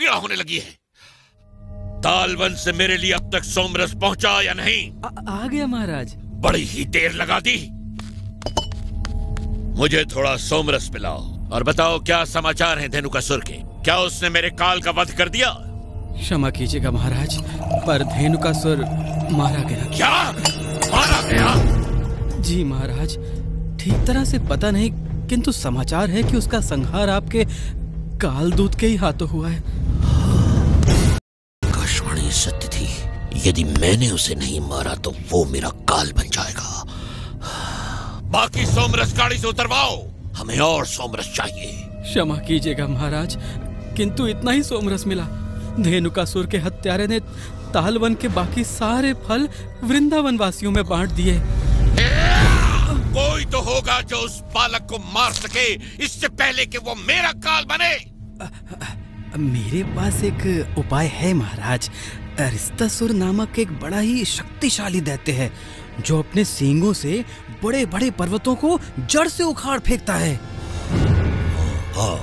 पीड़ा होने लगी है। तालवन से मेरे लिए अब तक सोमरस पहुंचा या नहीं? आ गया महाराज। बड़ी ही देर लगा दी। मुझे थोड़ा सोमरस पिलाओ और बताओ क्या समाचार हैं धेनुकासुर के। क्या उसने मेरे काल का वध कर दिया? क्षमा कीजिएगा महाराज, पर धेनुकासुर मारा गया। क्या मारा गया? जी महाराज, ठीक तरह से पता नहीं, किंतु समाचार है कि उसका संहार आपके कालदूत के ही हाथों हुआ है। आकाशवाणी सत्य थी। यदि मैंने उसे नहीं मारा तो वो मेरा काल बन जाएगा। बाकी सोमरस गाड़ी से उतरवाओ, हमें और सोमरस चाहिए। क्षमा कीजिएगा महाराज, किंतु इतना ही सोमरस मिला। धेनुकासुर के हत्यारे ने तालवन के बाकी सारे फल वृंदावन वासियों में बांट दिए। कोई तो होगा जो उस बालक को मार सके इससे पहले कि वो मेरा काल बने। मेरे पास एक उपाय है महाराज। अरिस्तासुर नामक एक बड़ा ही शक्तिशाली दैत्य है जो अपने सींगों से बड़े बड़े पर्वतों को जड़ से उखाड़ फेंकता है। हाँ,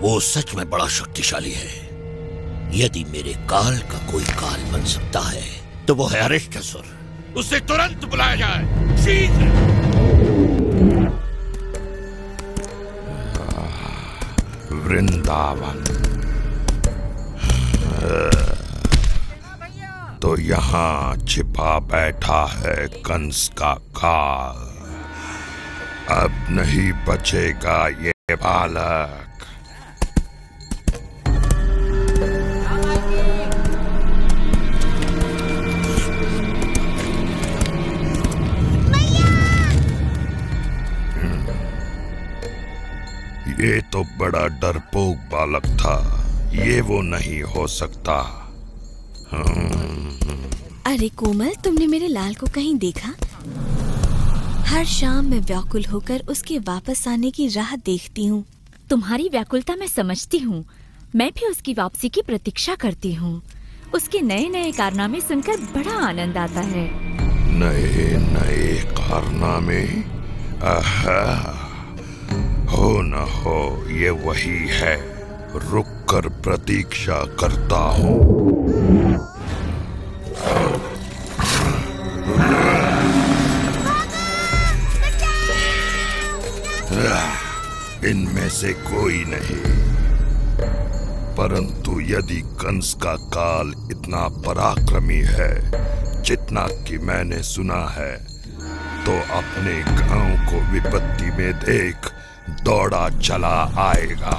वो सच में बड़ा शक्तिशाली है। यदि मेरे काल का कोई काल बन सकता है तो वो है अरिस्तासुर। उसे तुरंत बुलाया जाए, शीघ्र। वृंदावन तो यहाँ छिपा बैठा है कंस का काल। अब नहीं बचेगा ये बालक। ये तो बड़ा डरपोक बालक था, ये वो नहीं हो सकता। अरे कोमल, तुमने मेरे लाल को कहीं देखा? हर शाम मैं व्याकुल होकर उसके वापस आने की राह देखती हूँ। तुम्हारी व्याकुलता मैं समझती हूँ। मैं भी उसकी वापसी की प्रतीक्षा करती हूँ। उसके नए नए कारनामे सुनकर बड़ा आनंद आता है। नए नए कारनामे? हो न हो ये वही है। रुक कर प्रतीक्षा करता हूँ। इनमें से कोई नहीं, परंतु यदि कंस का काल इतना पराक्रमी है जितना कि मैंने सुना है, तो अपने गांव को विपत्ति में देख दौड़ा चला आएगा।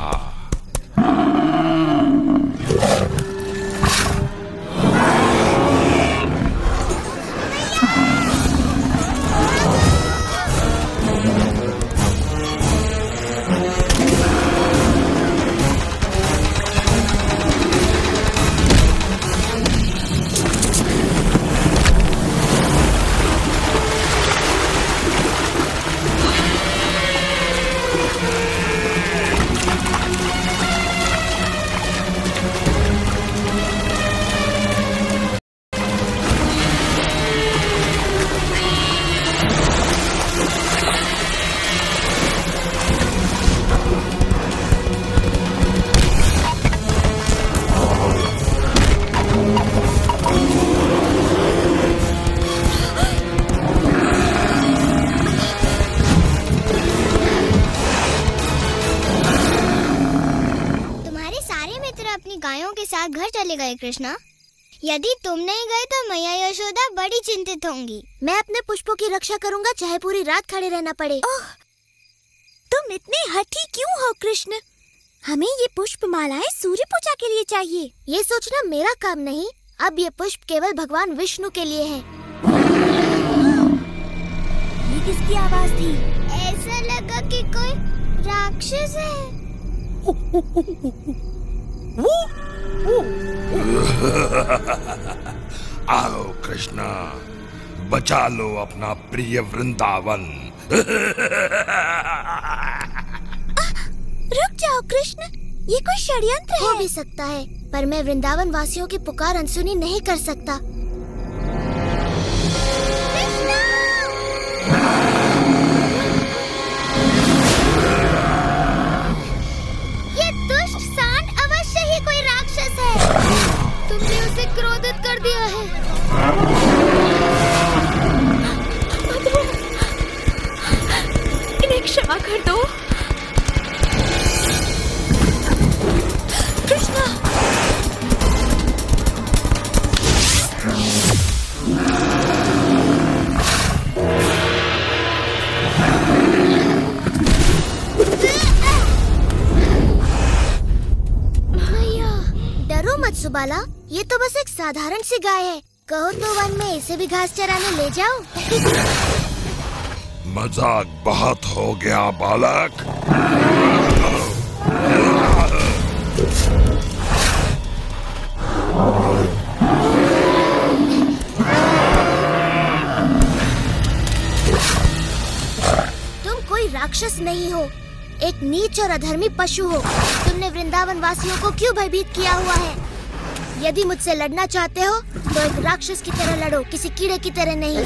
घर चले गए कृष्णा। यदि तुम नहीं गए तो मैया यशोदा बड़ी चिंतित होंगी। मैं अपने पुष्पों की रक्षा करूंगा, चाहे पूरी रात खड़े रहना पड़े। ओह, तुम इतने हठी क्यों हो कृष्ण? हमें ये पुष्प मालाएं सूर्य पूजा के लिए चाहिए। ये सोचना मेरा काम नहीं। अब ये पुष्प केवल भगवान विष्णु के लिए है। ये किसकी आवाज थी? ऐसा लगा कि कोई राक्षस है। आओ कृष्णा, बचा लो अपना प्रिय वृंदावन। रुक जाओ कृष्ण, ये कोई षड्यंत्र हो भी सकता है, पर मैं वृंदावन वासियों की पुकार अनसुनी नहीं कर सकता। ये दुष्ट सांड अवश्य ही कोई राक्षस है। इन्हें क्षमा कर दो। कृष्णा, मैया, डरो मत सुबाला, ये तो बस एक साधारण सी गाय है। कहो तो वन में इसे भी घास चराने ले जाओ। मजाक बहुत हो गया बालक। तुम कोई राक्षस नहीं हो, एक नीच और अधर्मी पशु हो। तुमने वृंदावन वासियों को क्यों भयभीत किया हुआ है? यदि मुझसे लड़ना चाहते हो तो एक राक्षस की तरह लड़ो, किसी कीड़े की तरह नहीं।